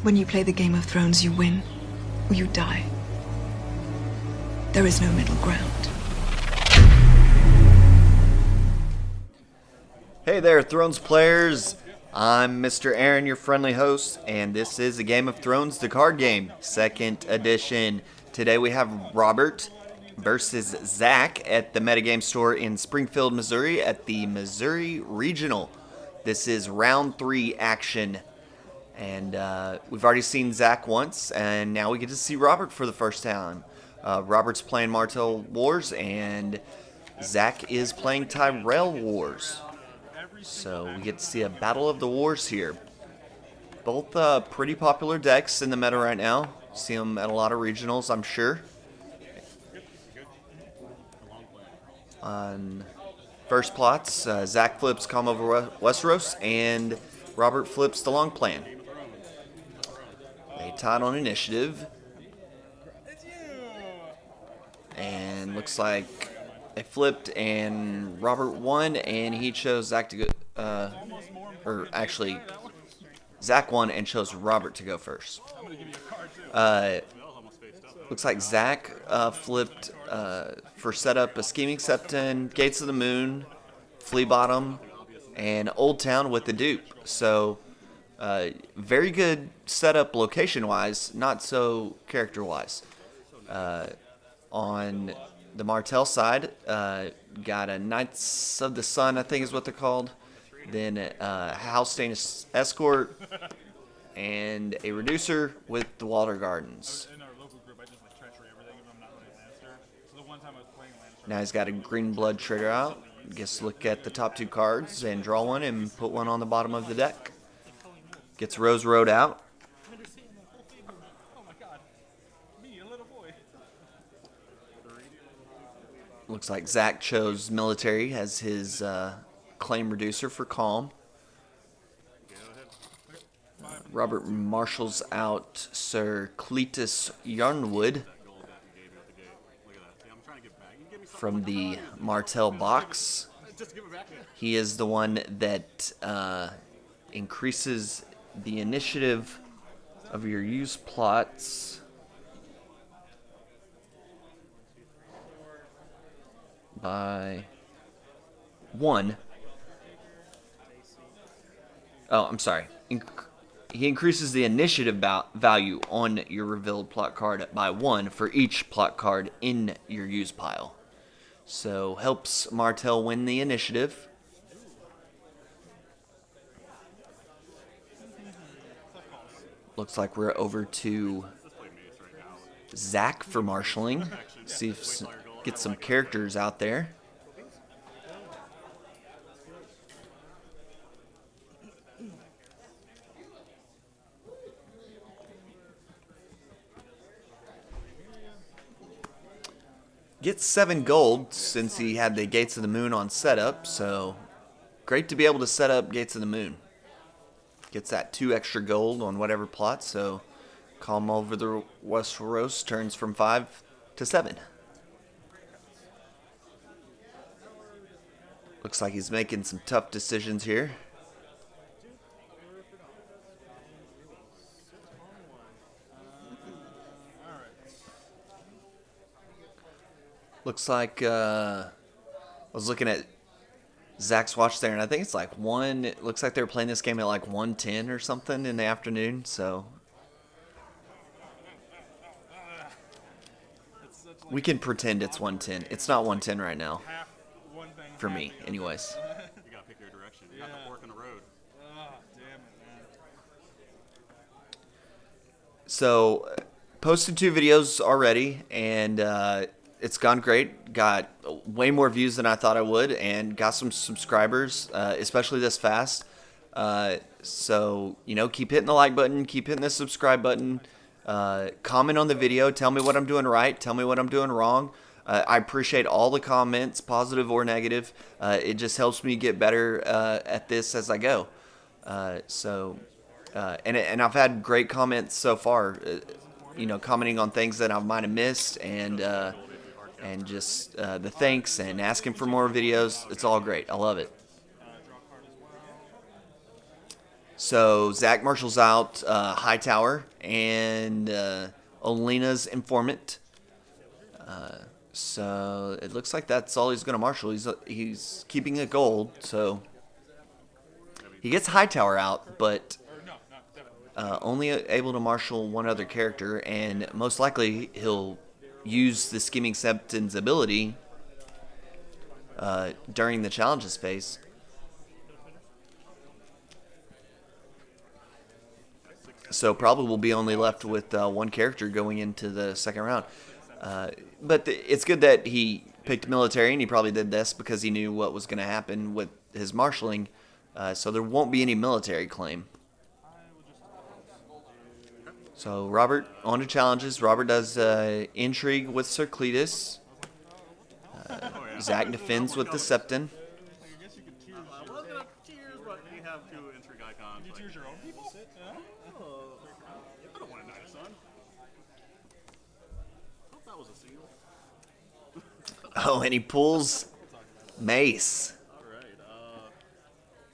When you play the Game of Thrones, you win or you die. There is no middle ground. Hey there, Thrones players. I'm Mr. Aaron, your friendly host, and this is a Game of Thrones, the card game, 2nd edition. Today we have Robert versus Zack at the Metagame store in Springfield, Missouri at the Missouri Regional. This is round 3 action. And we've already seen Zack once, and now we get to see Robert for the first time. Robert's playing Martell Wars, and Zack is playing Tyrell Wars. So we get to see a battle of the wars here. Both pretty popular decks in the meta right now. See them at a lot of regionals, I'm sure. On first plots, Zack flips Calm over Westeros, and Robert flips the long plan. They tied on initiative. And looks like they flipped and Robert won, and he chose Zack to go, or actually, Zack won and chose Robert to go first. Looks like Zack flipped for setup a Scheming Septon, Gates of the Moon, Flea Bottom, and Old Town with the dupe. So, very good setup location-wise, not so character-wise. On the Martell side, got a Knights of the Sun, I think is what they're called. Then House Escort, and a Reducer with the Walter Gardens. Now he's got a Green Blood trigger out. Gets to look at the top 2 cards and draw one and put one on the bottom of the deck. Gets Rose Road out. Looks like Zack chose Military as his claim reducer for Calm. Robert marshals out Sir Cletus Yarnwood from the Martell box. He is the one that increases the initiative of your used plots by 1. Oh, I'm sorry. He increases the initiative value on your revealed plot card by 1 for each plot card in your used pile. So helps Martell win the initiative. Looks like we're over to Zack for marshalling. See if get some characters out there. Gets 7 gold since he had the Gates of the Moon on setup, so great to be able to set up Gates of the Moon. Gets that 2 extra gold on whatever plot, so Calm over the Westeros turns from 5 to 7. Looks like he's making some tough decisions here. Looks like I was looking at Zack's watch there, and I think it's like it looks like they were playing this game at like 1:10 or something in the afternoon, so we can pretend it's 1:10. It's not 1:10 right now. For me, anyways. You gotta pick your direction. You got the fork in the road. Damn it, man. So, posted 2 videos already, and it's gone great. Got way more views than I thought I would, and got some subscribers, especially this fast. So, keep hitting the like button, keep hitting the subscribe button. Comment on the video. Tell me what I'm doing right. Tell me what I'm doing wrong. I appreciate all the comments, positive or negative. It just helps me get better at this as I go. And I've had great comments so far. Commenting on things that I might have missed, and just the thanks and asking for more videos. It's all great. I love it. So Zack marshals out Hightower and Olena's informant. So it looks like that's all he's going to marshal. He's keeping a gold, so he gets Hightower out, but only able to marshal one other character, and most likely he'll use the Scheming Septon's ability during the challenges phase. So probably will be only left with one character going into the second round. But it's good that he picked military, and he probably did this because he knew what was going to happen with his marshaling. So there won't be any military claim. So Robert, on to challenges. Robert does intrigue with Sir Cletus. Zack defends with the Septon. I guess you could tears. I was gonna tears, but we have two intrigue icons. You tears your own people? I don't want to die, son. I hope that was a seal. Oh, and he pulls Mace. Alright,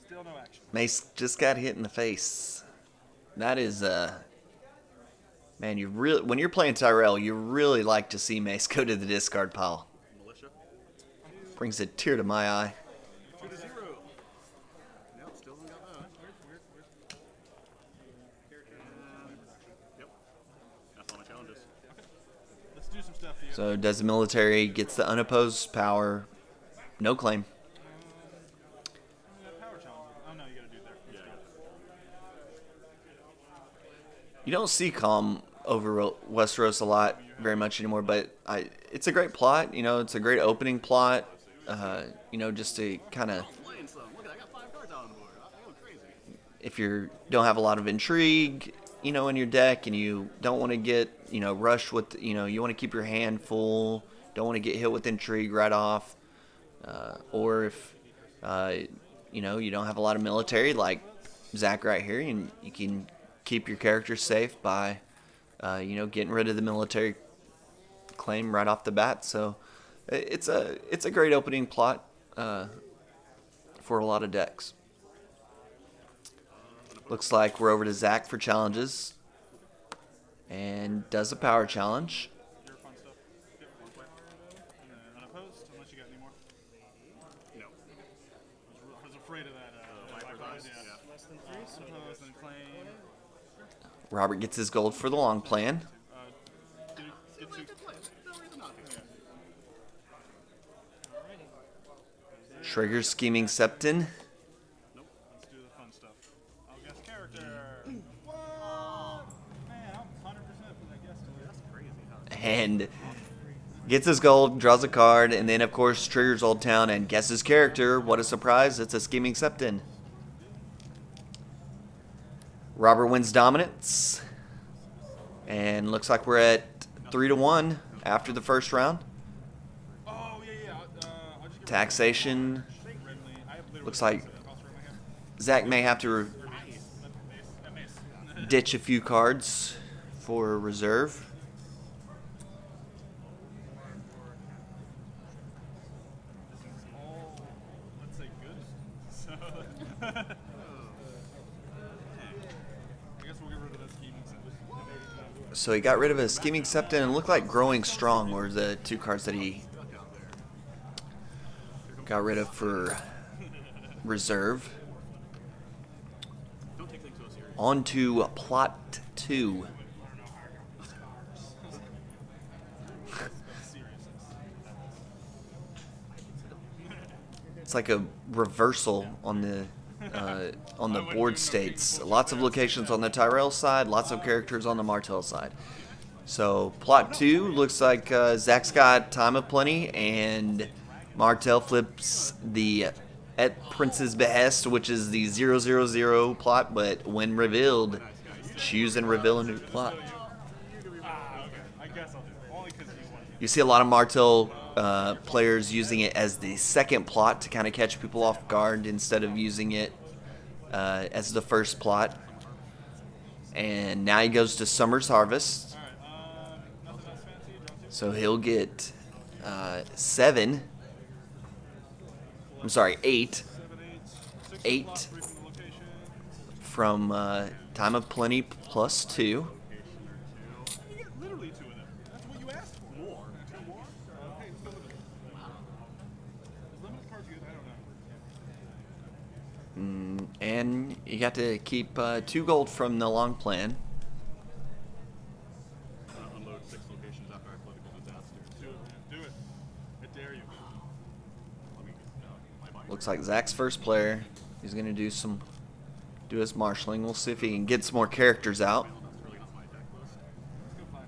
still no action. Mace just got hit in the face. That is, man, when you're playing Tyrell, you really like to see Mace go to the discard pile. Militia. Brings a tear to my eye. 2-0. Nope, still haven't got that. Yep. That's all my challenges. Let's do some stuff here. So does the military, gets the unopposed power, no claim. Power challenge. Oh no, you gotta do there. Yeah. You don't see Calm over Westeros a lot very much anymore, but it's a great plot. You know, it's a great opening plot. You know, just to kind of, Playing some. Look, I got 5 cards out on the board. I go crazy. if you don't have a lot of intrigue, you know, in your deck, and you don't want to get, you know, rushed with, you know, you want to keep your hand full, don't want to get hit with intrigue right off, or if, you know, you don't have a lot of military like Zack right here, and you can keep your character safe by, you know, getting rid of the military claim right off the bat. So it's a great opening plot for a lot of decks. Looks like we're over to Zack for challenges, and does a power challenge. Your fun stuff. Yep, one play. And then unopposed, unless you got any more. No. I was afraid of that. Viper's eyes. Yeah. Less than 3, so unopposed and claim. Robert gets his gold for the long plan. Get 2. No reason not to. Triggers Scheming Septon. Nope. Let's do the fun stuff. I'll guess character. Whoa! Man, I'm 100% for that guess today. That's crazy, huh? And gets his gold, draws a card, and then of course triggers Old Town and guesses character. What a surprise, it's a Scheming Septon. Robert wins dominance, and looks like we're at 3-1 after the first round. Oh, yeah. I'll just get Taxation. Looks like Zack may have to ditch a few cards for reserve. all, let's say, good. So, I guess we'll get rid of that scheming septon. So he got rid of a Scheming Septon, and it looked like Growing Strong were the two cards that he got rid of for reserve. Don't take things so serious. On to plot 2. It's like a reversal on the board states. Lots of locations on the Tyrell side, lots of characters on the Martell side. So plot 2 looks like Zack's got Time of Plenty, and Martell flips the At Prince's Behest, which is the 000 plot, but when revealed, choose and reveal a new plot. Okay. I guess I'll do it. Only because you won. You see a lot of Martell players using it as the second plot to kind of catch people off guard instead of using it as the first plot. And now he goes to Summer's Harvest. Nothing else fancy? So he'll get 7. I'm sorry, 8. 7, 8, 6 8. block, 3 from the location. from Time of Plenty +2. You get literally 2 of them. That's what you asked for. More. 2 more? Okay, let's go with it. Is limited cards good? I don't know. And you got to keep 2 gold from the long plan. Unload 6 locations after a political disaster. Do it, man. Do it. I dare you. Let me get my mic. Looks like Zack's first player. He's gonna do his marshaling. We'll see if he can get some more characters out. That's really not my deck list. Let's go 5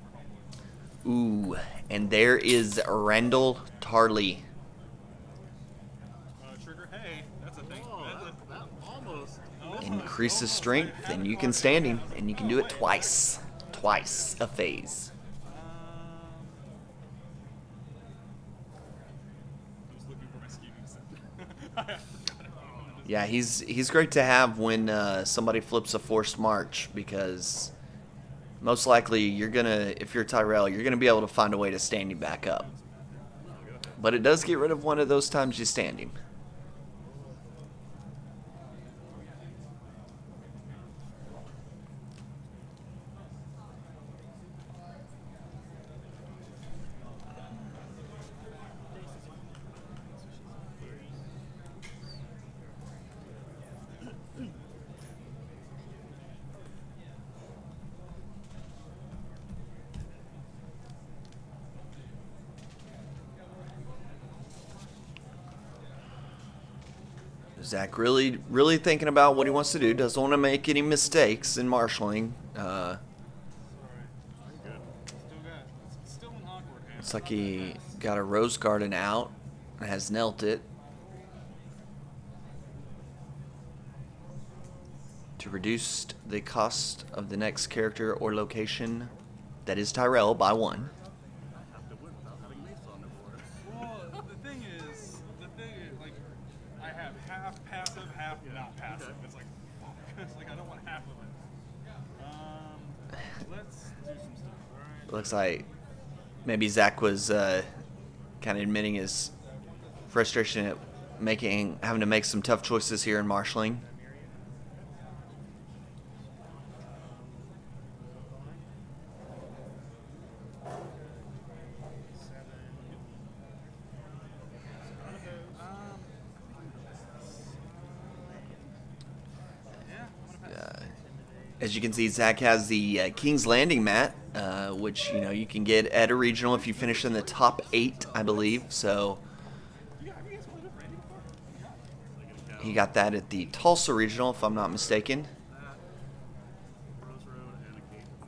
for homeboy. Ooh, and there is Randall Tarley. Trigger, hey, that's a thing. Oh, that almost. Increases strength, and you can stand him, and you can do it twice. Twice a phase. I was looking for my scheming set. I forgot it. Yeah, he's great to have when somebody flips a forced march, because most likely you're gonna, if you're Tyrell, you're gonna be able to find a way to stand him back up. But it does get rid of one of those times you stand him. Zack really thinking about what he wants to do. Doesn't want to make any mistakes in marshaling. Sorry. It's still an awkward hand. Looks like he got a Rose Garden out and has knelt it to reduce the cost of the next character or location, that is Tyrell, by 1. Have to win without having mace on the board. Well, the thing is, like, I have half passive, half not passive. It's like, fuck. It's like I don't want half of it. Let's do some stuff. All right. Looks like maybe Zack was kind of admitting his frustration at having to make some tough choices here in marshaling. As you can see, Zack has the King's Landing mat, which you can get at a regional if you finish in the top 8, I believe. So Have you guys played with Randy before? he got that at the Tulsa regional, if I'm not mistaken. Rose Road and a Gate of the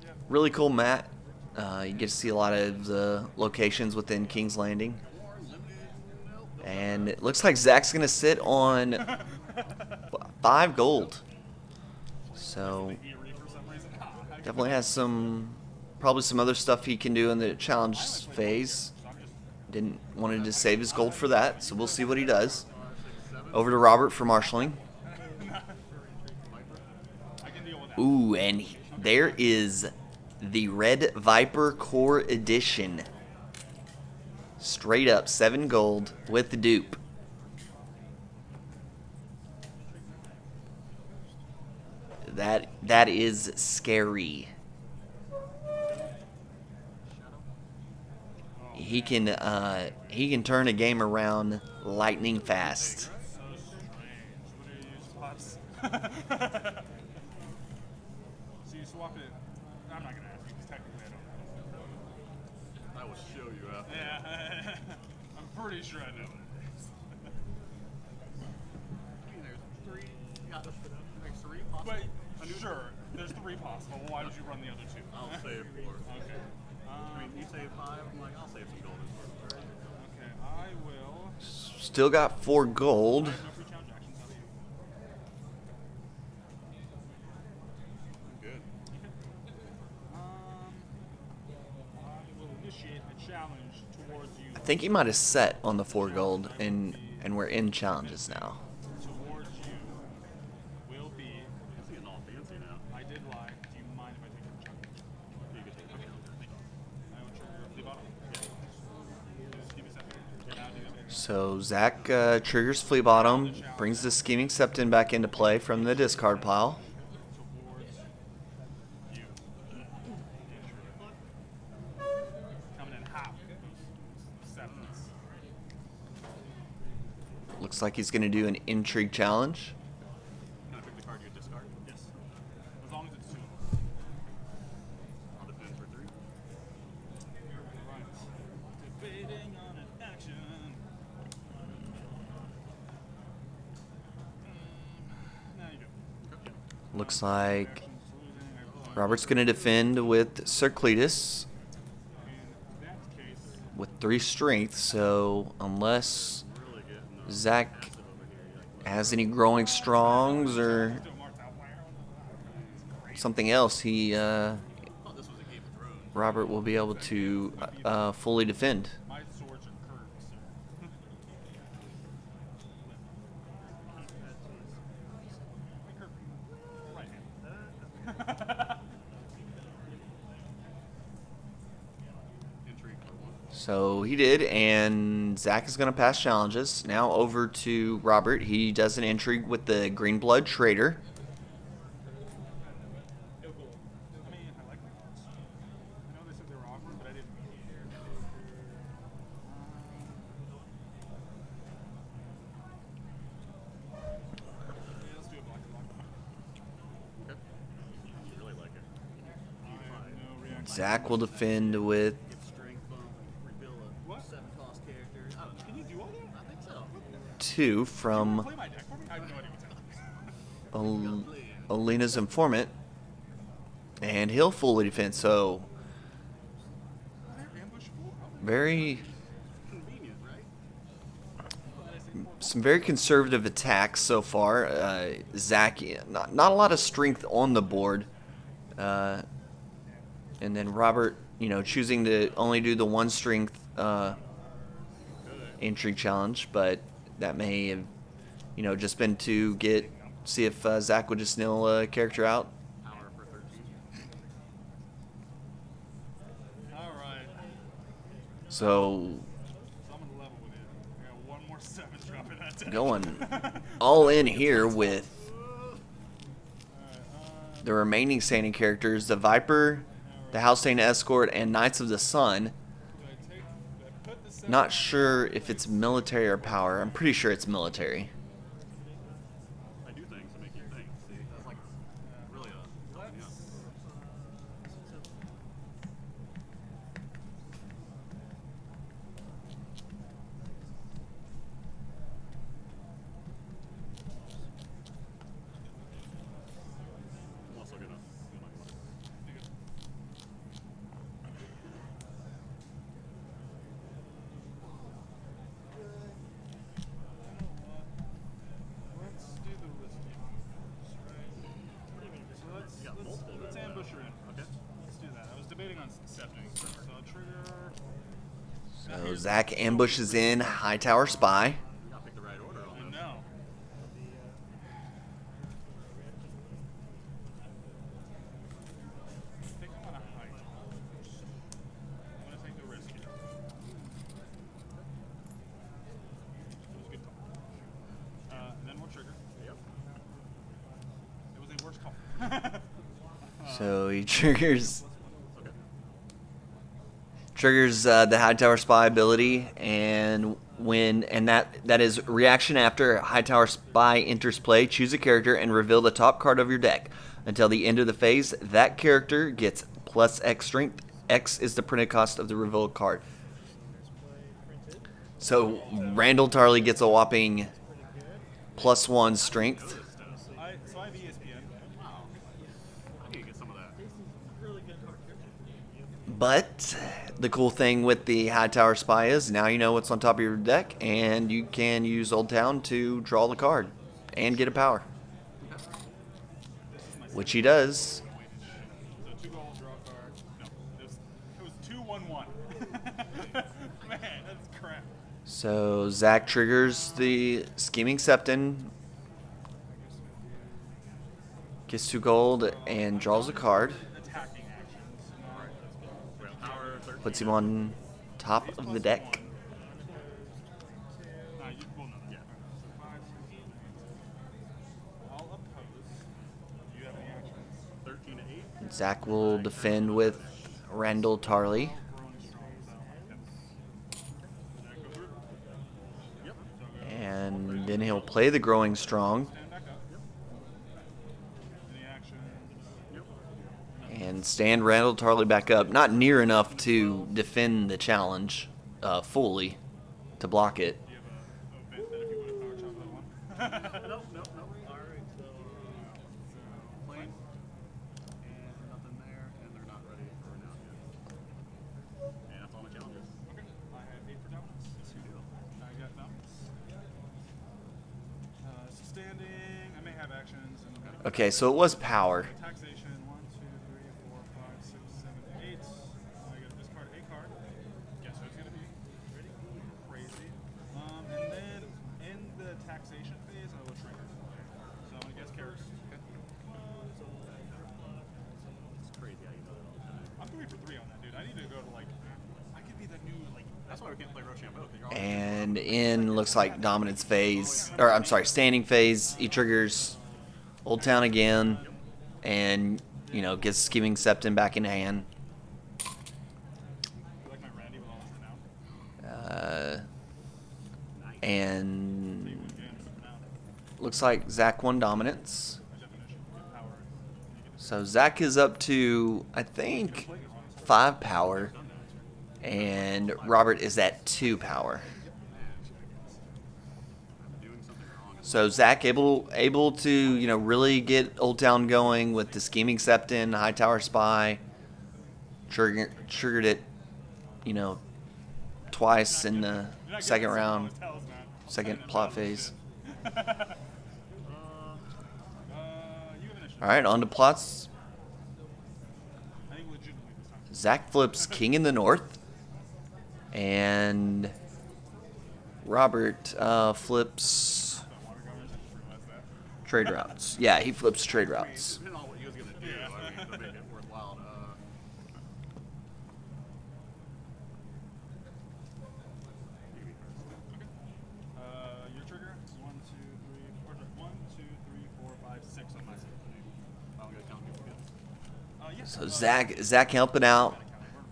Moon. Really cool mat. You get to see a lot of the locations within King's Landing. And it looks like Zack's going to sit on 5 gold. So Eerie for some reason. definitely has probably some other stuff he can do in the challenge phase. Wanted to save his gold for that, so we'll see what he does. Over to Robert for marshaling. I can deal with that. Ooh, and there is the Red Viper Core Edition. Straight up 7 gold with the dupe. That is scary. He can turn a game around lightning fast. So strange. What do you use? Pots? So you swap it. I'm not gonna ask you because technically I don't know. I will show you after. Yeah, I'm pretty sure I know what it is. There's 3. Yeah, there's 3 possible. But sure, there's 3 possible. Well, why did you run the other 2? I'll save 4. Okay. I mean, you save 5. I'm like, I'll save some golden for it. Okay, I will. Still got 4 gold. No free challenge actions. How about you? I'm good. I will initiate a challenge towards you. I think he might have set on the 4 gold, and we're in challenges now. Towards you will be. It's getting all fancy now. I did lie. Do you mind if I take your challenge? You can take it. I will trigger the bottom. Just give me a second. Now do that. So Zack triggers Flea Bottom, brings the Scheming Septon back into play from the discard pile. Towards you. Coming in hot. Sevens. Looks like he's going to do an Intrigue Challenge. Can I pick the card you discard? Yes. As long as it's 2. I'll defend for 3. Right. Debating on an action. Now you go. Looks like Action's losing. Robert's going to defend with Sir Cletus In that case, with 3 strength, so unless Really getting Zack over here. has any growing strongs or do a Martell player. something else, he Oh, this was a Game of Thrones. Robert will be able to fully defend. My swords are curved, sir. Right hand. Intrigue for 1. So he did, and Zack is going to pass challenges. Now over to Robert. He does an intrigue with the Green Blood Trader. I mean, I like my cards. I know they said they were awkward, but I didn't. Yeah, let's do a black and black. Okay. You really like it. I have no reaction. Zack will defend with Give strength bump, reveal a What? 7-cost character. I don't know. Can you do all that? I think so. 2 from Play my deck for me? I have no idea what's happening. Alina's Informant, and he'll fully defend. So Ambush fool? very Convenient, right? some very conservative attacks so far. Zack, not a lot of strength on the board, and then Robert, choosing to only do the 1 strength intrigue challenge, but that may have, just been to see if Zack would just nil a character out. Power for 13. All right. So So I'm gonna level with it. I got 1 more 7 drop in that deck. going all in here with the remaining standing characters: the Viper, the House-Stain Escort, and Knights of the Sun. Do I put the 7 Not sure if it's military or power. I'm pretty sure it's military. I do things to make you think. See, that's like really helping you out. I'm also gonna do my money. Let's do the risky ones, right? So let's ambush her in. Okay. Let's do that. I was debating on accepting. So I'll trigger. So Zack ambushes in Hightower Spy. You gotta pick the right order on I this. know. I think I'm gonna hide. I'm gonna take the risk here. It was a good call. And then we'll trigger. Yep. It was a worse call. So he triggers Okay. the Hightower Spy ability, and that is reaction after Hightower Spy enters play. Choose a character and reveal the top card of your deck. Until the end of the phase, that character gets plus X strength. X is the printed cost of the revealed card. So Randall Tarley gets a whopping +1 strength. So I have ESPN. Wow. I need to get some of that. But the cool thing with the Hightower Spy is now you know what's on top of your deck, and you can use Old Town to draw the card and get a power, which he does. So 2 gold, draw a card. No, it was 2-1-1. Man, that's crap. So Zack triggers the Scheming Septon, gets 2 gold, and draws a card. Attacking actions. Well, power 13. Puts him on top of the deck. Zack will defend with Randall Tarley. And then he'll play the Growing Strong. And stand Randall Tarley back up. Not near enough to defend the challenge fully to block it. Nope. Alright, so plain. And nothing there, and they're not ready for now yet. And that's all my challenges. Okay. I have 8 for dominance. Yes, you do. I got dominance. So standing, I may have actions. And Okay, so it was power. taxation, 1, 2, 3, 4, 5, 6, 7, 8. I gotta discard a card. Guess who it's gonna be? Ready? Crazy. And then in the taxation phase, I will trigger. So I'm gonna guess characters. It's crazy how you know that all the time. I'm 3 for 3 on that, dude. I need to go to like. I could be the new like. That's why we can't play Rochambeau. And in looks like dominance phase, or I'm sorry, standing phase. He triggers Old Town again, and you know gets Scheming Septon back in hand. You like my Randy with all his renown? And looks like Zack won dominance. By definition, good power. You get So Zack is up to I think 5 power, and Robert is at 2 power. Doing something wrong. So Zack able to really get Old Town going with the Scheming Septon, High Tower Spy. Triggered it, twice in the second round, second plot phase. you have initiative. All right, on to plots. I think legitimately this time. Zack flips King in the North, and Robert flips Water governors, I just realized that. trade routes. Yeah, he flips trade routes. Depending on what he was gonna do, I mean, to make it worthwhile. You can be first. Your trigger is 1, 2, 3, 4, 1, 2, 3, 4, 5, 6 on my side. I'm gonna count people good. Yes. So Zack helping out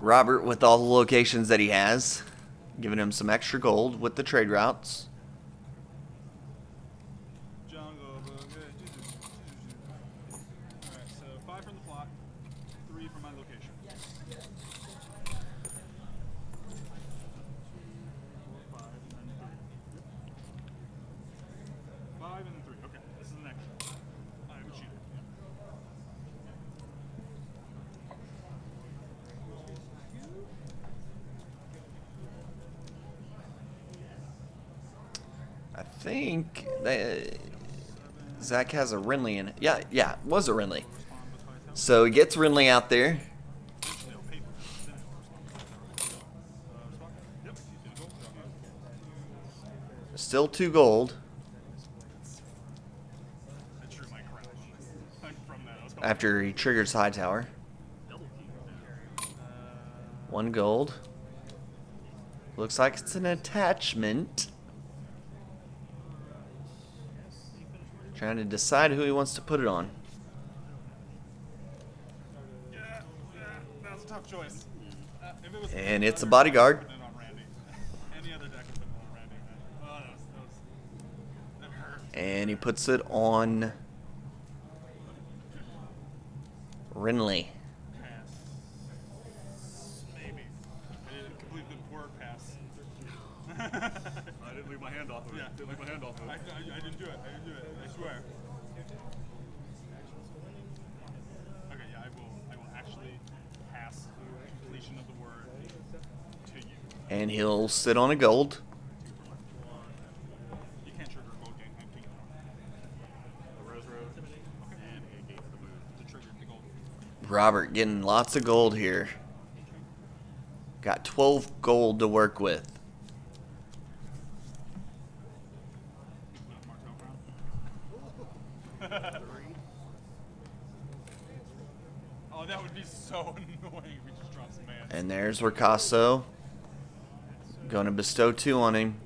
Robert with all the locations that he has, giving him some extra gold with the trade routes. Jungle Book. Alright, so 5 from the plot, 3 from my location. 4, 5, and then 3. 5 and then 3. Okay, this is an extra. I am a cheater. I think that Zack has a Renly in it. Yeah, it was a Renly. So he gets Renly out there. Still 2 gold I drew my crown. From that, I was after he triggers High Tower. 1 gold. Looks like it's an attachment. Trying to decide who he wants to put it on. yeah, that was a tough choice. If it was And it's a other bodyguard. deck, I'd put it on Randy. Any other deck would put it on Randy, man. Oh, that hurt. And he puts it on Renly. Pass. Maybe. I didn't complete the word pass. I didn't leave my hand off of it. Yeah. Didn't leave my hand off of it. I didn't do it. I didn't do it. I swear. Okay, yeah, I will actually pass completion of the word to you. And he'll sit on a gold. You can't trigger a gold game. I'm king. The Rose Road and a Gate to the Moon. To trigger the gold. Robert getting lots of gold here. Got 12 gold to work with. Martell oh, that would be so annoying if we just dropped some man. And there's Ricasso. Going to bestow 2 on him.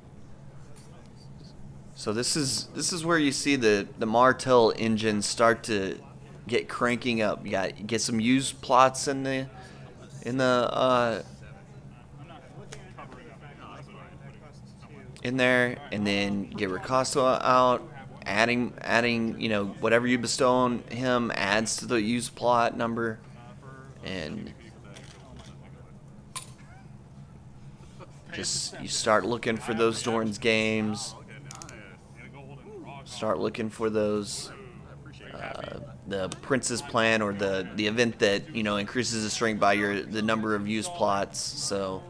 So this is where you see the Martell engine start to get cranking up. You got get some used plots in the in there, and then get Ricasso out. Adding, you know, whatever you bestow on him adds to the used plot number, and just you start looking for those Dorn's games. Start looking for those the Prince's plan, or the event that, you know, increases the strength by the number of used plots. So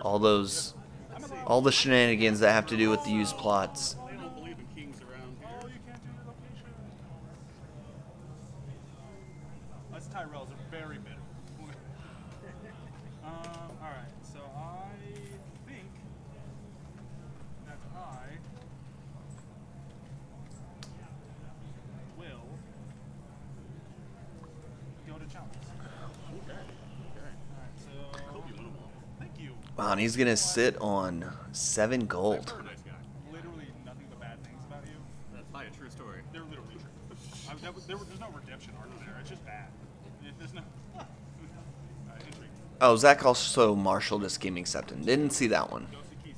all the shenanigans that have to do with the used plots. They don't believe in kings around here. Oh, you can't do your location. Us Tyrells are very bitter. Alright, so I think that I will go to challenges. Okay. Alright, so Hope you win them all. thank you. Wow, and he's gonna sit on 7 gold. You're a nice guy. Literally nothing but bad things about you. That's probably a true story. They're literally true. There's no redemption arc there. It's just bad. There's no. Intrigue. Oh, Zack also marshaled a scheming septon. Didn't see that one. Ghostly keys.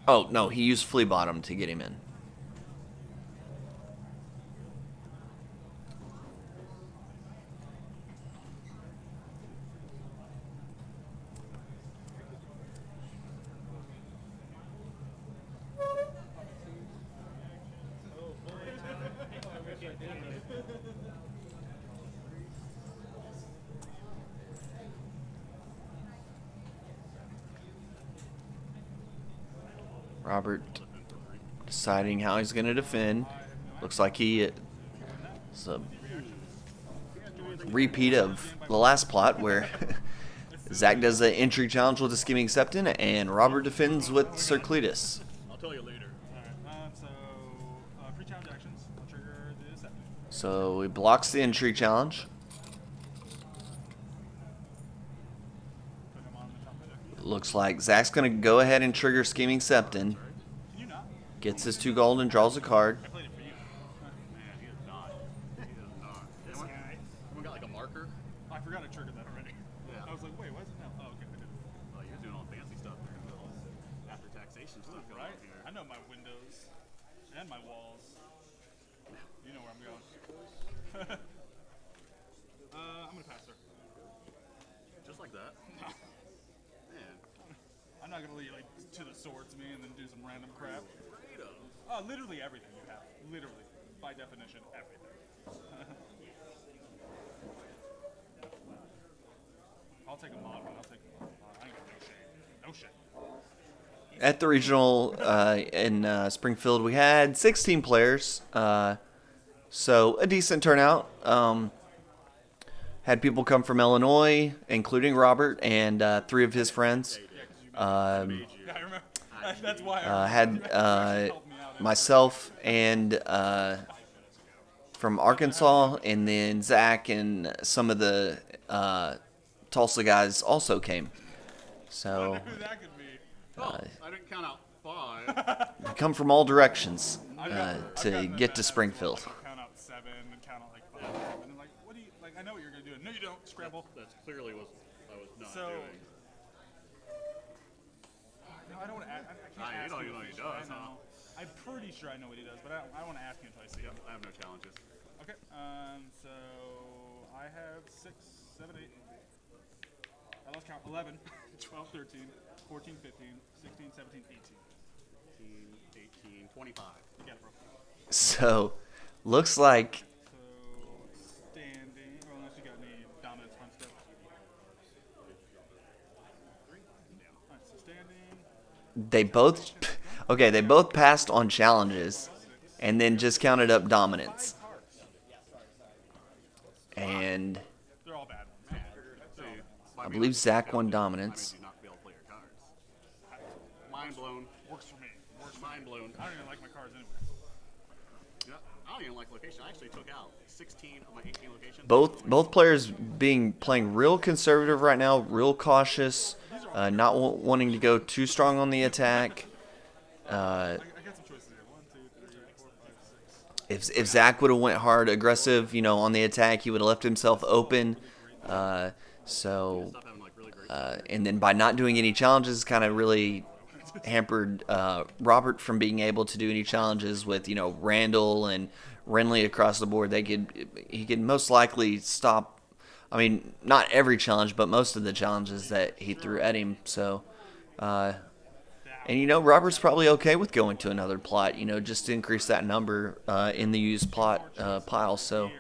Oh no, he used flea bottom to get him in. Robert deciding how he's going to defend. Looks like it's a repeat of the last plot where Zack does the intrigue challenge with the scheming septon, and Robert defends with Sir Cletus. I'll tell you later. Alright, so pre-challenge actions. I'll trigger the septon. So he blocks the intrigue challenge. Put him on the top of it. Looks like Zack's going to go ahead and trigger scheming septon. Can you not? Gets his 2 gold and draws a card. I played it for you. Man, he is not. He is not. This guy. Someone got like a marker? I forgot I triggered that already. Yeah. I was like, wait, why is it now? Oh, okay, I did it. Oh, you're doing all fancy stuff there. Little after taxation stuff going Right? on here. I know my windows and my walls. You know where I'm going. I'm gonna pass, sir. Just like that. Man. I'm not gonna leave like to the swords me and then do some random crap. Freedom. Literally everything you have. Literally, by definition, everything. I'll take a mod one. I'll take a mod. I ain't got no shame. No shame. At the regional in Springfield, we had 16 players, so a decent turnout. Had people come from Illinois, including Robert and 3 of his friends. Yeah, I remember. That's why I Had myself and from Arkansas, and then Zack and some of the Tulsa guys also came. So who that could be. Oh, I didn't count out 5. they come from all directions I've to gotten get that to Springfield. Count out 7 and count out like 5, and then like, what do you like? I know what you're gonna do. No, you don't. Scramble. That's clearly what I was not So- doing. No, I don't want to. I can't Ah, you ask know you what what he does, I know. I'm pretty sure I know what he does, but I don't want to ask him until I see him. I have no challenges. Okay. So I have 6, 7, 8. I lost count. 11, 12, 13, 14, 15, 16, 17, 18. 18, 25. You got it, bro. So looks like So standing. Well, unless you got any dominance front step. Alright, so standing. they both passed on challenges and then just counted up dominance. And They're all bad ones. I believe Zack won dominance. I not be able to play your cards. Mind blown. Works for me. Mind blown. I don't even like my cards anyway. Yeah, I don't even like location. I actually took out 16 of my 18 locations. Both players playing real conservative right now, real cautious. not wanting to go too strong on the attack. I got some choices here. 1, 2, 3, 4, 5, 6. If Zack would have went hard, aggressive, on the attack, he would have left himself open. And then by not doing any challenges, kind of really hampered Robert from being able to do any challenges with Randall and Renly across the board. He could most likely stop. I mean, not every challenge, but most of the challenges that he threw at him. So, and Robert's probably okay with going to another plot, just to increase that number in the used plot pile. So,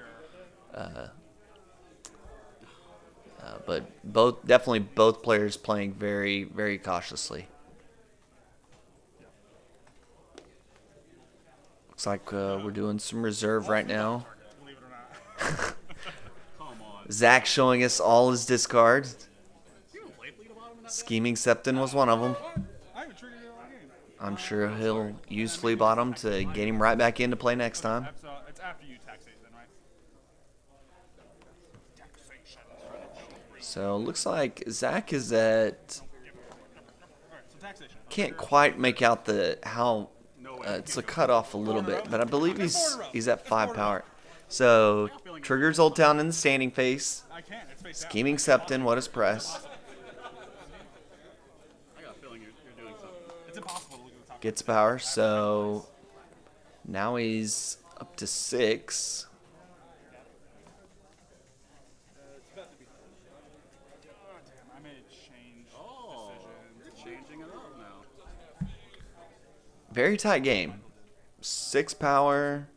but definitely both players playing very, very cautiously. Looks like we're doing some reserve right now. Believe it or not. Zack showing us all his discards. Scheming Septon was one of them. I haven't triggered it all game. I'm sure he'll use Flea Bottom to get him right back into play next time. It's after you taxation, then, right? Taxation. So looks like Zack is at. Alright, so taxation. Can't quite make out how. It's a cutoff a little bit, but I believe he's at 5 power. So triggers Old Town in the standing face. I can't. It's face down. Scheming Septon, what is press? I got a feeling you're doing something. It's impossible to look at the top. Gets power, so now he's up to 6. Oh, damn, I made a change Oh, decision. you're changing it up now. Very tight game. 6 power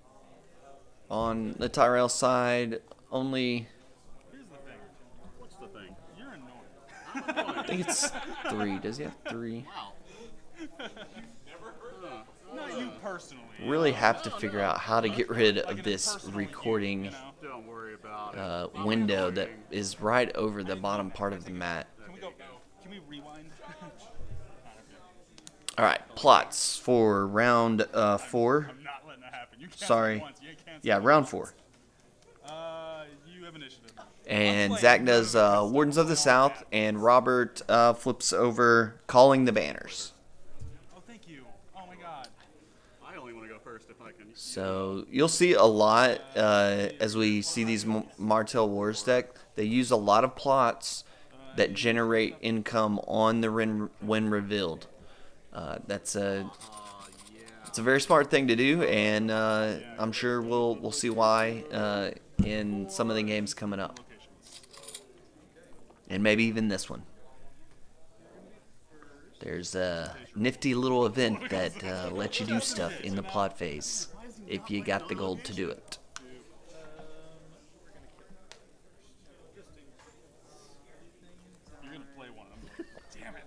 on the Tyrell side. Only, Here's the thing. What's the thing? You're annoying. I think it's 3. Does he have 3? Wow. Not you personally. Really have to figure out how to get rid of this recording Don't worry about it. window that is right over the bottom part of the mat. Can we go? Can we rewind? All right, plots for round 4. I'm not letting that happen. You canceled Sorry. Once. You canceled Yeah, once. round 4. You have initiative. And Zack does Wardens of the South, and Robert flips over Calling the Banners. Oh, thank you. Oh my God. I only want to go first if I can. So you'll see a lot as we see these Martell Wars deck. They use a lot of plots that generate income on the when revealed. It's a very smart thing to do, and I'm sure we'll see why in some of the games coming up, and maybe even this one. There's a nifty little event that lets you do stuff in the plot phase if you got the gold to do it. You're gonna play one of them. Damn it.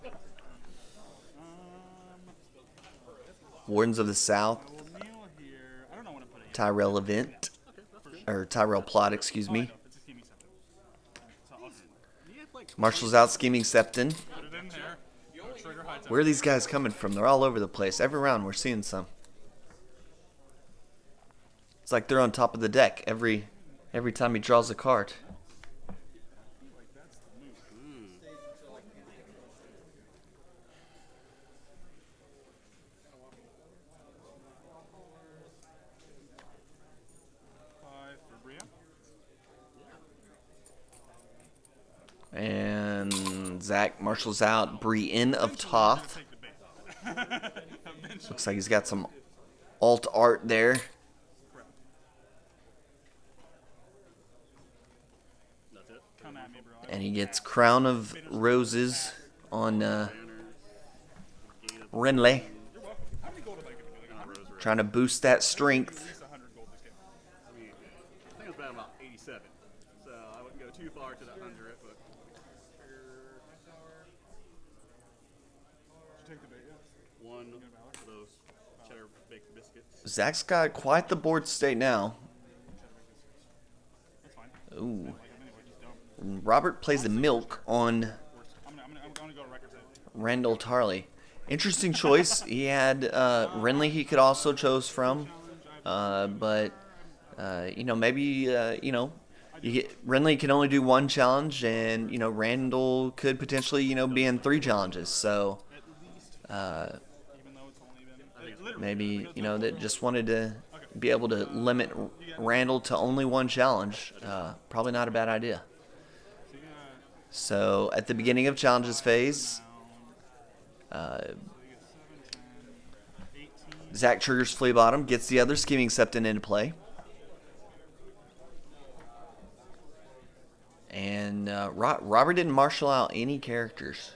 Wardens of the South, We'll kneel here. I don't know when to put it. Tyrell event, or Tyrell plot, excuse me. It's a scheming center. So I'll just Marshall's out scheming Septon. put it in there. Trigger high temp. Where are these guys coming from? They're all over the place. Every round we're seeing some. It's like they're on top of the deck every time he draws a card. Five for Bria. And Zack Marshall's out. Brienne of Toth. Take the bait. Looks like he's got some alt art there. That's it. Come at me, bro. And he gets Crown of Roses on Renly. How many gold have I given you? Like 100? Trying to boost that At strength. least 100 gold this game. I mean, I think it was about 87. So I wouldn't go too far to the 100, but Did you take the bait yet? one of those cheddar baked biscuits. Zack's got quite the board state now. That's fine. Ooh. Like, anyway, just dumb. Robert plays the milk on I'm gonna go to record save. Randall Tarley. Interesting choice. He had Renly he could also chose from. But maybe, Renly can only do one challenge, and Randall could potentially be in 3 challenges. So Even though it's only been maybe that just wanted to be able to limit Randall to only one challenge. Probably not a bad idea. So at the beginning of challenges phase, Zack triggers Flea Bottom, gets the other Scheming Septon into play. And Robert didn't martial out any characters.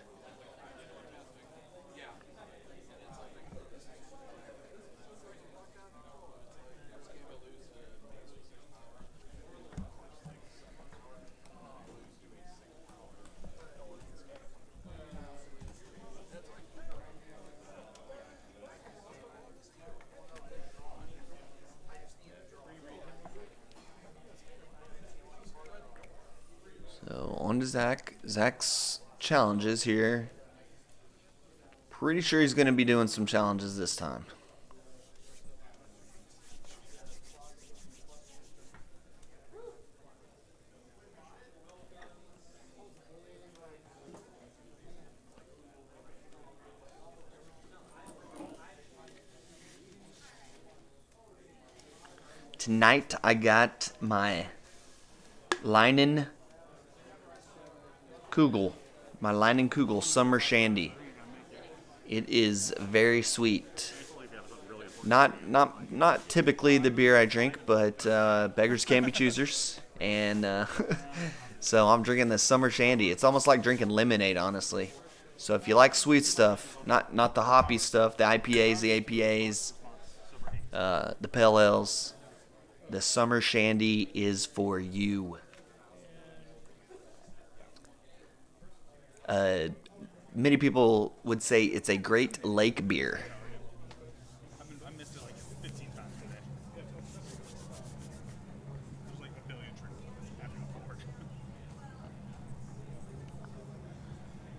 So on to Zack. Zack's challenges here. Pretty sure he's going to be doing some challenges this time. Tonight I got my Leinen Kugel. My Leinen Kugel Summer Shandy. It is very sweet. Not typically the beer I drink, but beggars can't be choosers. And so I'm drinking the Summer Shandy. It's almost like drinking lemonade, honestly. So if you like sweet stuff, not the hoppy stuff, the IPAs, the APAs, the Pale Ales, the Summer Shandy is for you. Many people would say it's a great lake beer. I missed it like 15 times today. There's like a billion triggers after the board.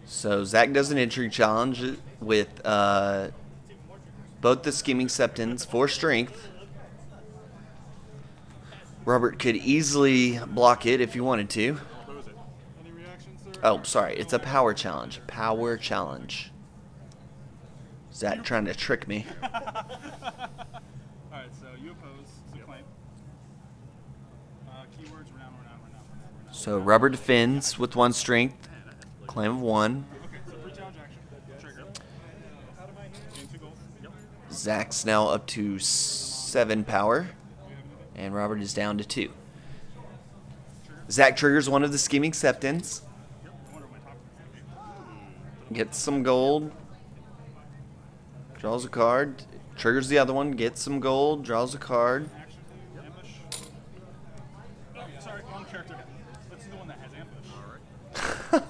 So Zack does an entry challenge with both the Scheming Septons for strength. Robert could easily block it if he wanted to. Close it. Any reactions, sir? Oh, sorry. It's a power challenge. Power challenge. Zack trying to trick me. Alright, so you oppose, so claim. Keywords, renown. So Robert defends with 1 strength. Claim of 1. Okay, so free challenge action. Trigger. Gain 2 gold. Yep. Zack's now up to 7 power. And Robert is down to 2. Zack triggers one of the Scheming Septons. Gets some gold. Draws a card. Triggers the other one. Gets some gold. Draws a card. Ambush. Oh, sorry, wrong character. Let's do the one that has ambush.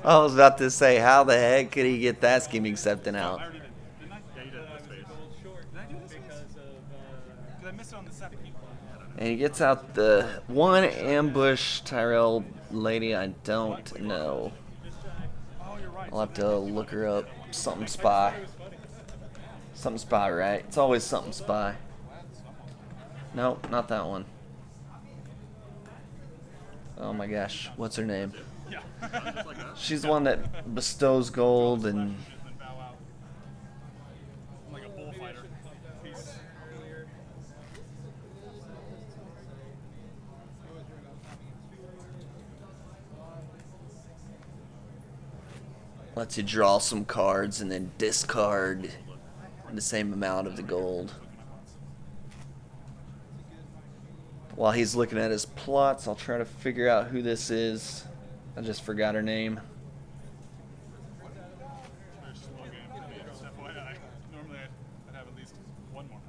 I was about to say, how the heck could he get that Scheming Septon I out? already did. Didn't I? Yeah, you did. This phase. Did I do this because I missed it on the second. And he gets out the one ambush Tyrell lady I don't know. Oh, you're right. I'll have to look her up. Something spy. Something spy, right? It's always something spy. Nope, not that one. Oh my gosh, what's her name? Yeah. She's the one that bestows gold and... Then bow out. I'm like a bullfighter. Peace. lets you draw some cards and then discard the same amount of the gold. While he's looking at his plots, I'll try to figure out who this is. I just forgot her name. Very slow game. Just FYI. Normally I'd have at least one more.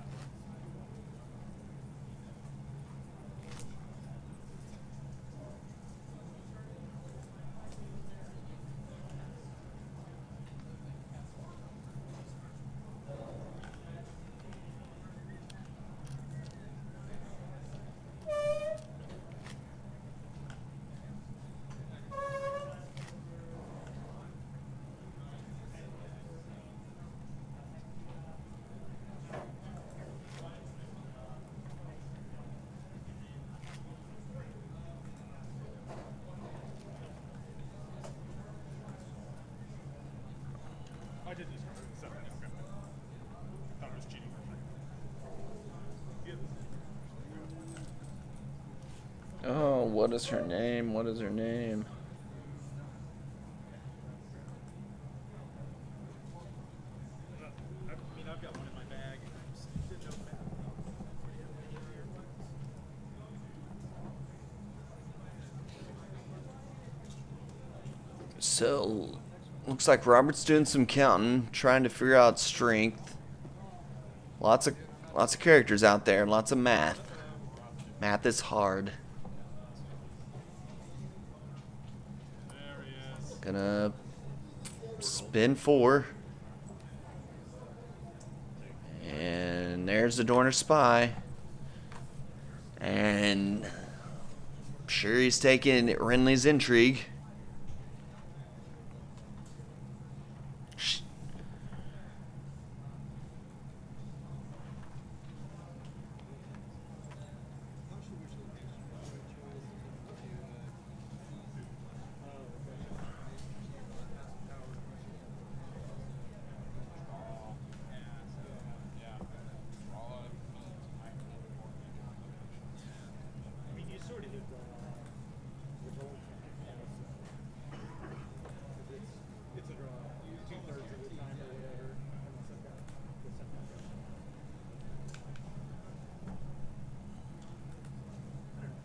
what is her name? What is her name? I mean, I've got one in my bag. So, looks like Robert's doing some counting, trying to figure out strength. Lots of characters out there, lots of math. Math is hard. There he is. Gonna spin 4. And there's the Dorner Spy. And I'm sure he's taking Renly's intrigue. I mean, you sort of hit the goal. It's a draw. 2/3 of the time or whatever. Unless I've got the second go. I don't know.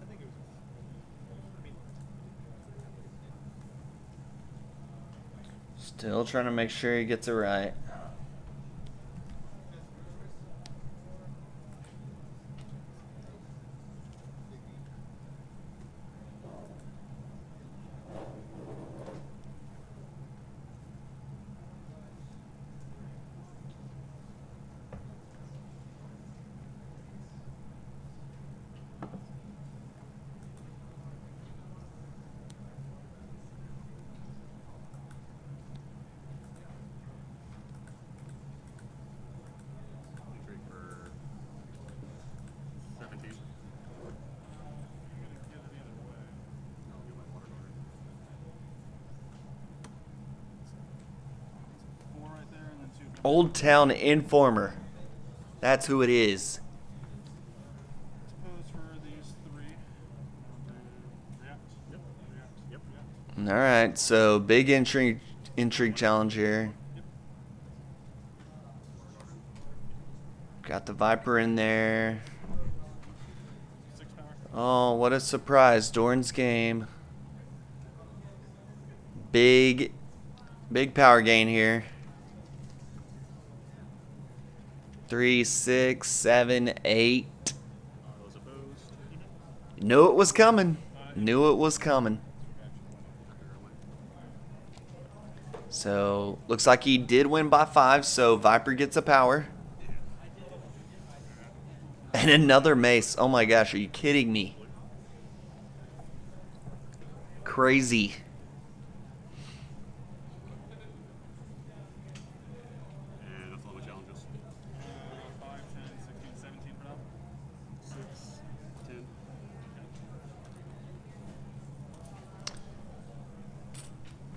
I think it was. I mean, Still trying to make sure he gets it right. Intrigue for 17. No, get my water card. 4 right there, and then 2. Old Town Informer. That's who it is. Suppose for these 3. React. Yep. React. Yep. All right, so big intrigue challenge here. Got the Viper in there. 6 power. Oh, what a surprise. Dorn's game. Big power gain here. 3, 6, 7, 8. Those opposed. Knew it was coming. Knew it was coming. So, looks like he did win by 5, so Viper gets a power. And another mace. Oh my gosh, are you kidding me? Crazy. And that's all my challenges. 5, 10, 16, 17 for now. 6, 10.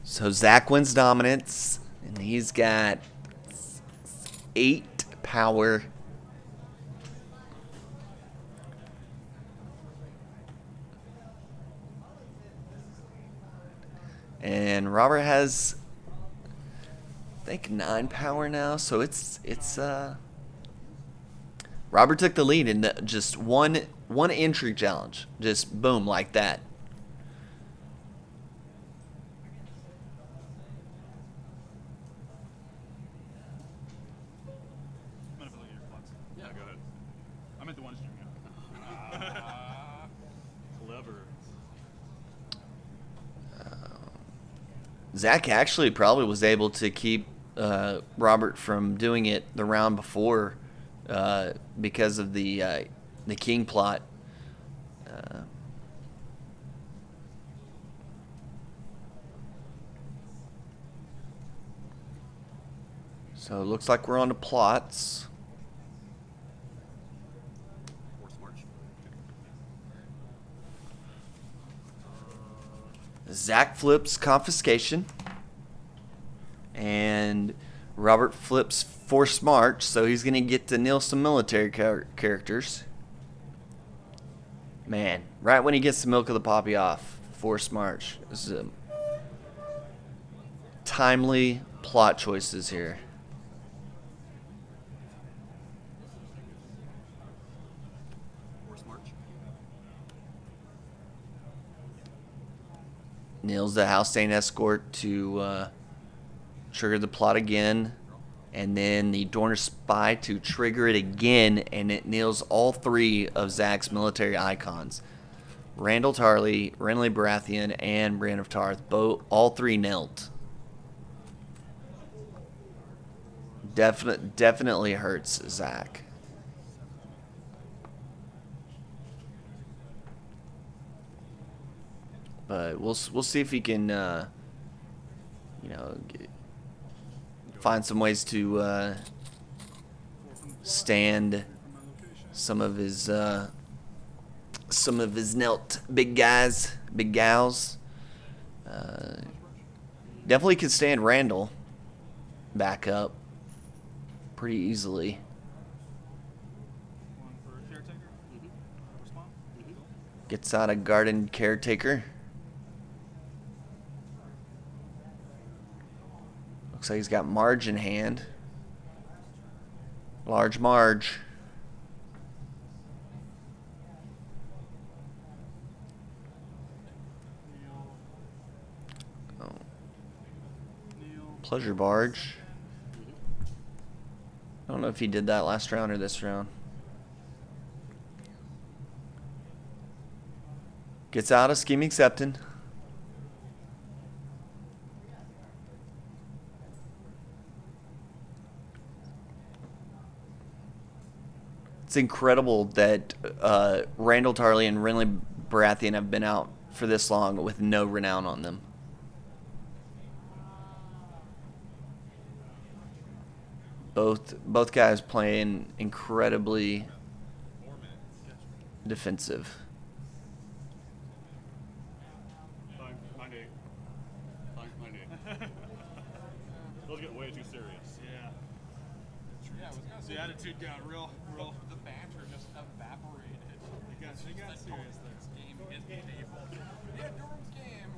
So Zack wins dominance, and he's got 8 power. And Robert has, I think, 9 power now. So it's Robert took the lead in just one intrigue challenge. Just boom, like that. I'm gonna look at your clocks. Yeah, go ahead. I meant the one stream. Clever. Zack actually probably was able to keep Robert from doing it the round before because of the king plot. So it looks like we're on to plots. Force march. Zack flips confiscation. And Robert flips forced march, so he's going to get to nail some military characters. Man, right when he gets the milk of the poppy off, forced march. This is a timely plot choices here. Force march. Nails the house stain escort to trigger the plot again. And then the Dorner spy to trigger it again, and it nails all three of Zack's military icons. Randall Tarley, Renly Baratheon, and Brienne of Tarth. All three nailed. Definitely hurts Zack. But we'll see if he can, find some ways to stand some of his knelt big guys, big gals. Definitely could stand Randall back up pretty easily. One for caretaker. Respond. Gets out a garden caretaker. Looks like he's got Marge in hand. Large Marge. Oh. Pleasure Barge. I don't know if he did that last round or this round. Gets out a scheme accepting. It's incredible that Randall Tarley and Renly Baratheon have been out for this long with no renown on them. Both guys playing incredibly defensive. Fine, 98. Fine, 98. Those get way too serious. Yeah. Yeah, I was gonna say The attitude got real. the banter just evaporated. They got serious there. This game is painful. Yeah, Durham's game.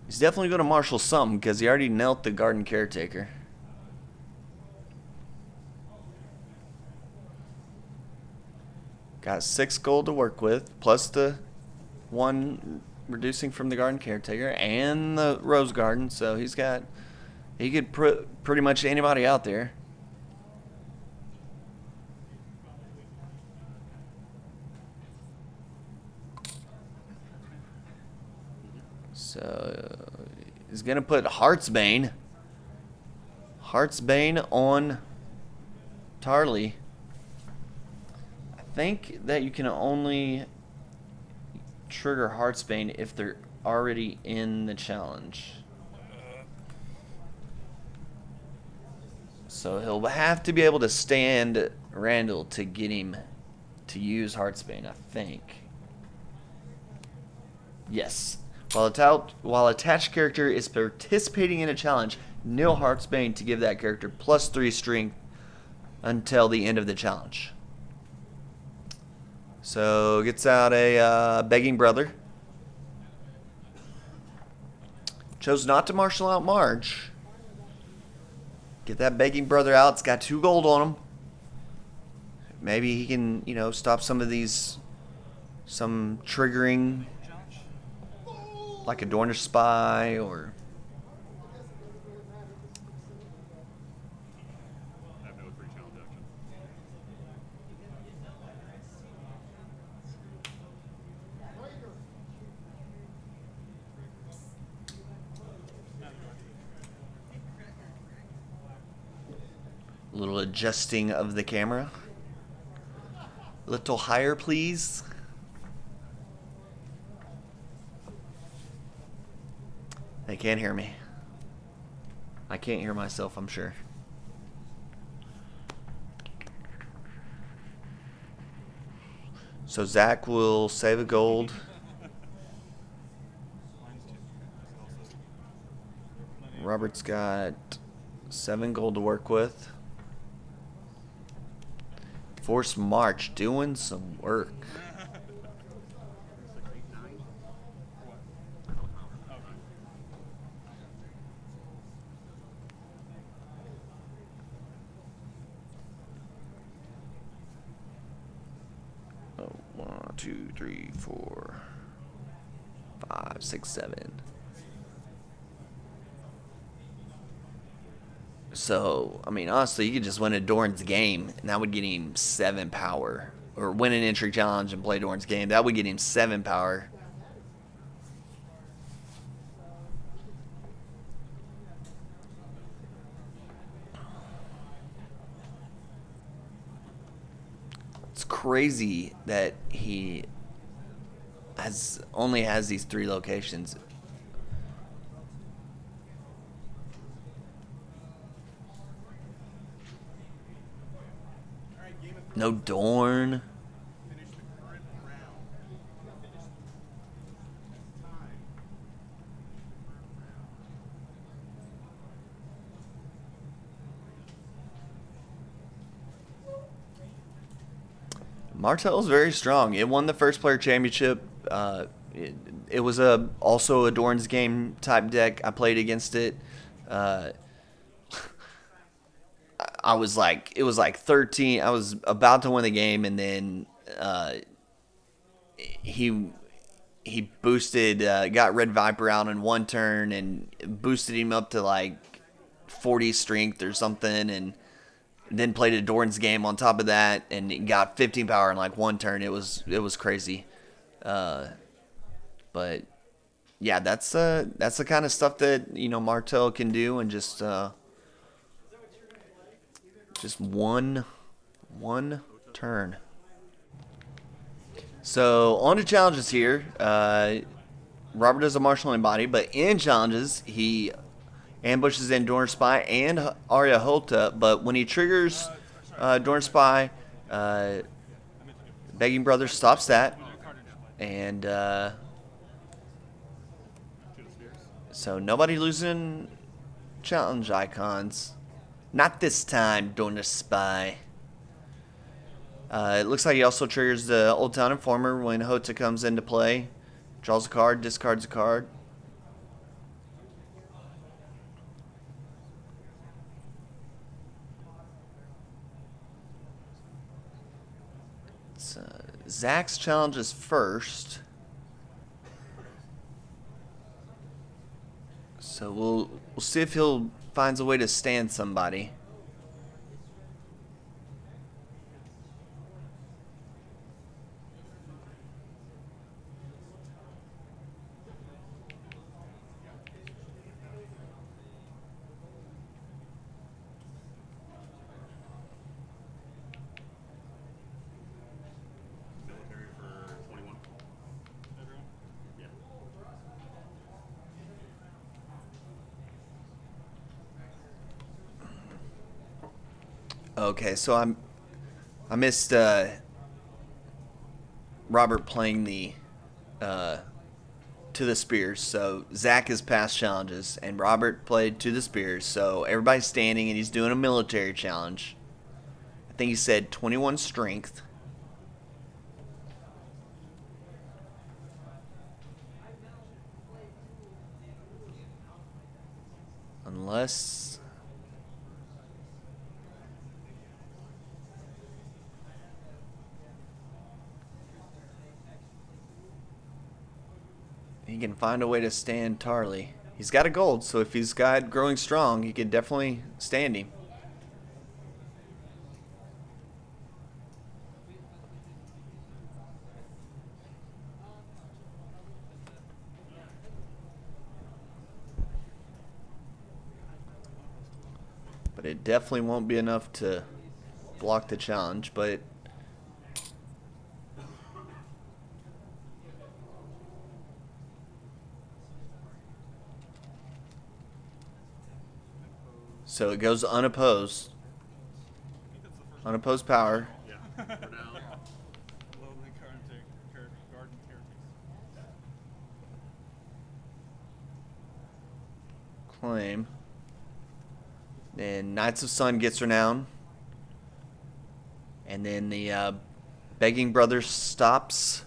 He's definitely going to marshal something because he already knelt the garden caretaker. Got 6 gold to work with, plus the 1 reducing from the garden caretaker and the rose garden. So he could put pretty much anybody out there. So he's going to put Heartsbane on Tarley. I think that you can only trigger Heartsbane if they're already in the challenge. So he'll have to be able to stand Randall to get him to use Heartsbane, I think. Yes. While attached character is participating in a challenge, nil Heartsbane to give that character plus 3 strength until the end of the challenge. So gets out a begging brother. Chose not to marshal out Marge. Get that begging brother out. It's got 2 gold on him. Maybe he can, stop some of these, some triggering, like a Dorner spy or. I have no 3 challenge action. A little adjusting of the camera. Little higher, please. They can't hear me. I can't hear myself, I'm sure. So Zack will save a gold. Robert's got 7 gold to work with. Force March doing some work. Oh, 1, 2, 3, 4, 5, 6, 7. So, I mean, honestly, you could just win a Doran's game, and that would get him 7 power. Or win an entry challenge and play Doran's game. That would get him 7 power. It's crazy that he only has these 3 locations. No Dorn. Finish the current round. Martell's very strong. It won the first player championship. It was also a Dorn's game type deck. I played against it. I was like, it was like 13. I was about to win the game, and then he boosted, got Red Viper out in 1 turn, and boosted him up to like 40 strength or something, and then played a Dorn's game on top of that, and he got 15 power in like 1 turn. It was crazy. But yeah, that's the kind of stuff that Martell can do, and just one turn. So on to challenges here. Robert does a martial body, but in challenges he ambushes in Dorn Spy and Arya Holta. But when he triggers Dorn Spy, Begging Brothers stops that, and so nobody losing challenge icons. Not this time, Dorn Spy. It looks like he also triggers the Old Town Informer when Hota comes into play. Draws a card, discards a card. Zack's challenge is first. So we'll see if he'll finds a way to stand somebody. Military for 21. Everyone? Yeah. Okay, so I missed Robert playing the to the spears. So Zack has passed challenges, and Robert played to the spears. So everybody's standing, and he's doing a military challenge. I think he said 21 strength. Unless he can find a way to stand Tarley. He's got a gold, so if he's got growing strong, he could definitely stand him. But it definitely won't be enough to block the challenge, but so it goes unopposed. Unopposed power. Yeah. For now. Lonely Carnage. claim. Then Knights of Sun gets renown. And then the Begging Brothers stops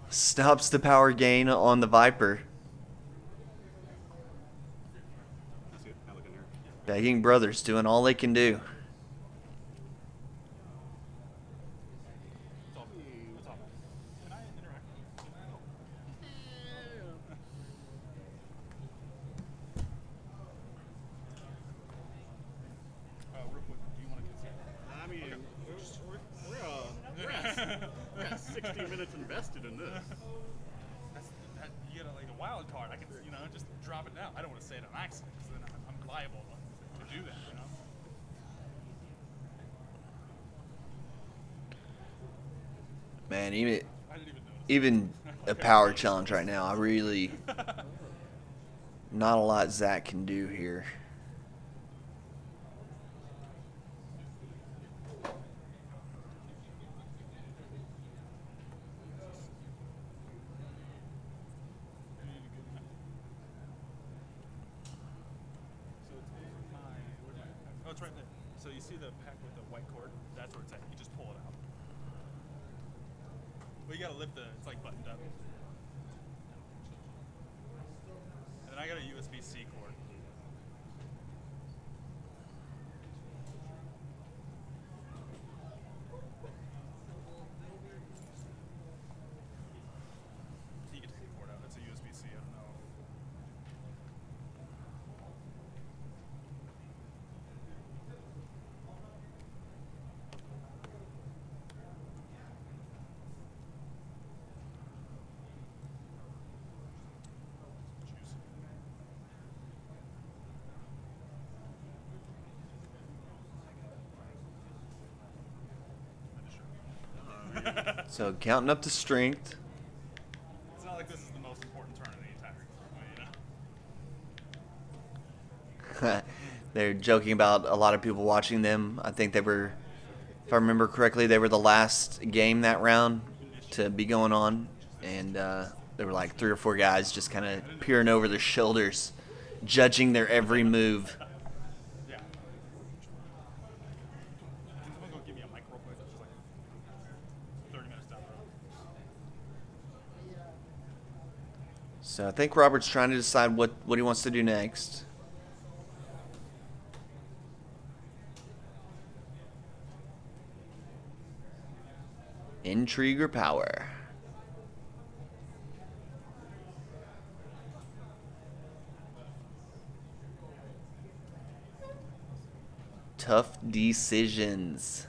the power gain on the Viper. That's it. Now look in there. Begging Brothers doing all they can do. What's up? What's up? Can I interact? Real quick, do you want to consider? I mean, we're 60 minutes invested in this. You get like a wild card. I can, just drop it down. I don't want to say it on accident because then I'm liable to do that. Man, I didn't even notice. even a power challenge right now, I really not a lot Zack can do here. Oh, it's right there. So you see the pack with the white cord? That's where it's at. You just pull it out. Well, you gotta lift it's like buttoned up. And then I got a USB-C cord. You can take the cord out. It's a USB-C. I don't know. So counting up to strength. It's not like this is the most important turn in the entire. They're joking about a lot of people watching them. I think they were, if I remember correctly, they were the last game that round to be going on. And there were like 3 or 4 guys just kind of peering over their shoulders, judging their every move. Yeah. Can someone go give me a mic real quick? It's just like 30 minutes down the road. So I think Robert's trying to decide what he wants to do next. Intrigue or power? Tough decisions.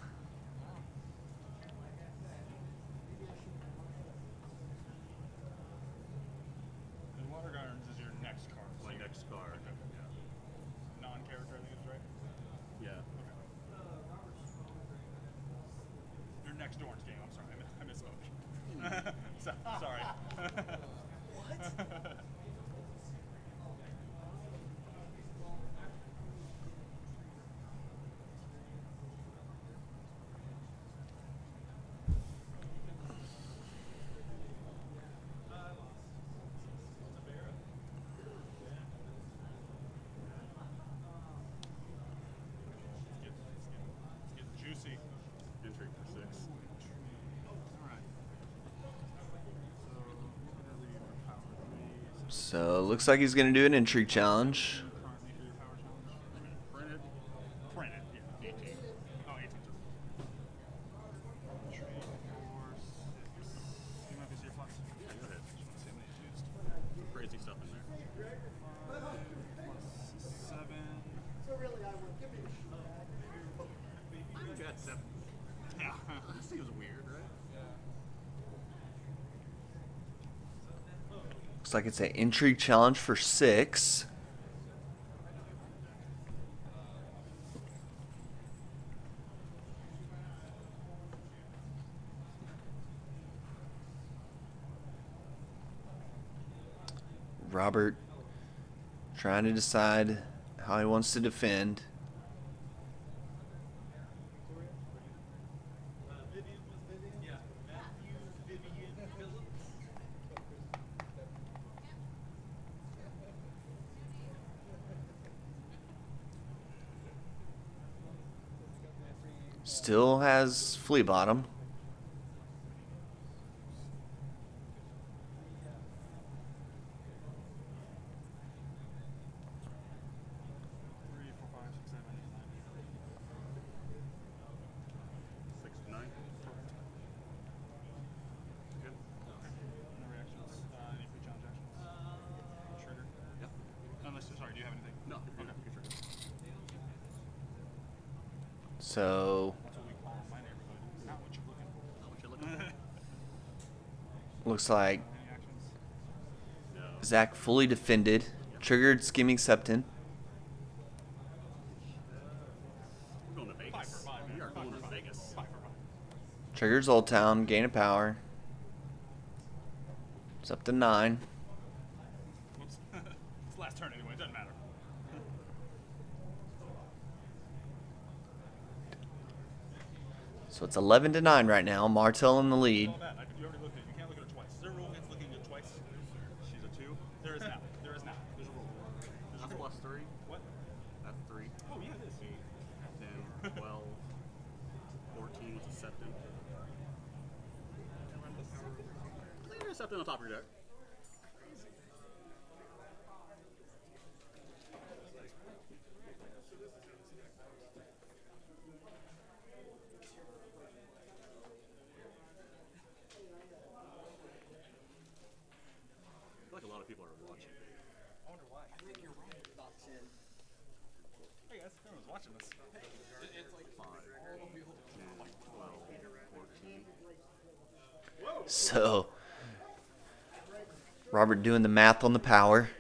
And Water Gardens is your next card. My next card. Non-character, I think it's right. Yeah. Your next orange game. I'm sorry, I misspoke. Sorry. What? It's getting juicy. Intrigue for 6. Alright. So looks like he's going to do an intrigue challenge. Currently for your power challenge. Printed. Printed, yeah. 18. Oh, 18. Trade for 6. You might be your plus. Yeah, go ahead. Just want to see how many you used. Some crazy stuff in there. 5 plus 7. You got 7. Yeah. That seems weird, right? Looks like it's an intrigue challenge for 6. Robert trying to decide how he wants to defend. Still has flea bottom. Three, four, five, six, seven, eight, nine. 6 to 9. Good. No reactions. Any pre-challenge actions? Trigger. Yep. Unless, sorry, do you have anything? No. Okay. You can trigger. So That's what we call in my neighborhood. Not what you're looking for. Not what you're looking for. looks like Any actions? No. Zack fully defended. Triggered Skimming Septon. We're going to Vegas. We are going to Vegas. 5 for 5. Triggers Old Town. Gain of power. It's up to 9. Whoops. It's the last turn anyway. It doesn't matter. So it's 11 to 9 right now. Martell in the lead. All that. You already looked at it. You can't look at her twice. Is there a rule against looking at it twice? She's a 2. There is now. There is now. There's a rule. That's plus 3. What? That's 3. Oh, yeah, it is. 10, 12, 14 with a septon. Clear a septon on top of your deck. I feel like a lot of people are watching. I wonder why. I think you're right. About 10. Hey guys, no one's watching this. It's like 5, 10, 12, 14. So Robert doing the math on the power,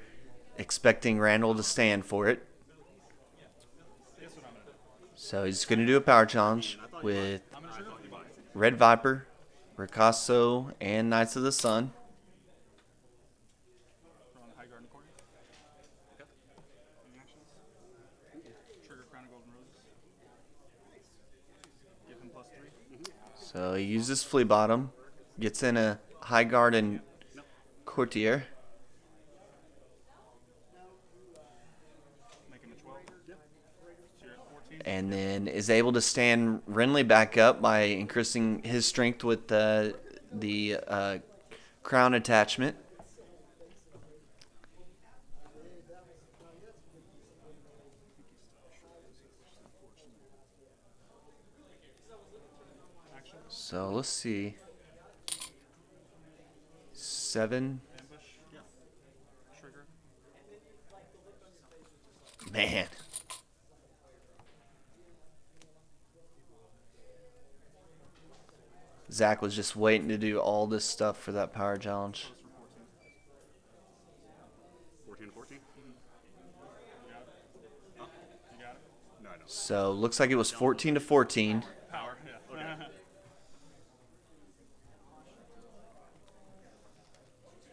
expecting Randall to stand for it. guess what I'm gonna do. So he's going to do a power challenge with I'm gonna trigger. Red Viper, Ricasso, and Knights of the Sun. Throw on the high guard in the corner. Okay. Any actions? Trigger Crown of Golden Roses. Give him plus 3. So he uses flea bottom, gets in a high guard and courtier, Make him a 12. Yep. So you're at 14. and then is able to stand Renly back up by increasing his strength with the crown attachment. So let's see. 7. Ambush. Yeah. Trigger. Man. Zack was just waiting to do all this stuff for that power challenge. 14 to 14? You got it? No, I don't. So looks like it was 14 to 14. Power, yeah. Okay.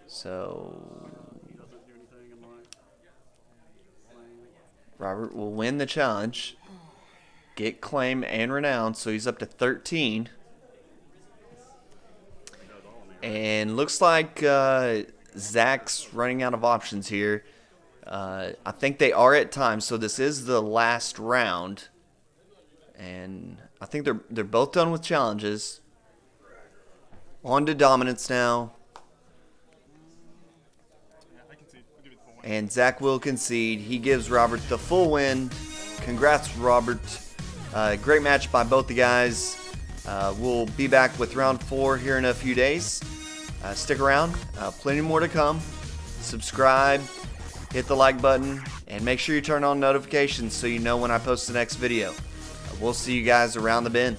So He doesn't do anything in my lane. Robert will win the challenge, get claim and renown, so he's up to 13. He does all of me. And looks like Zack's running out of options here. I think they are at time, so this is the last round. And I think they're both done with challenges. On to dominance now. Yeah, I can see. I'll give you the full one. And Zack will concede. He gives Robert the full win. Congrats, Robert. Great match by both the guys. We'll be back with round 4 here in a few days. Stick around. Plenty more to come. Subscribe. Hit the like button. And make sure you turn on notifications so you know when I post the next video. We'll see you guys around the bend.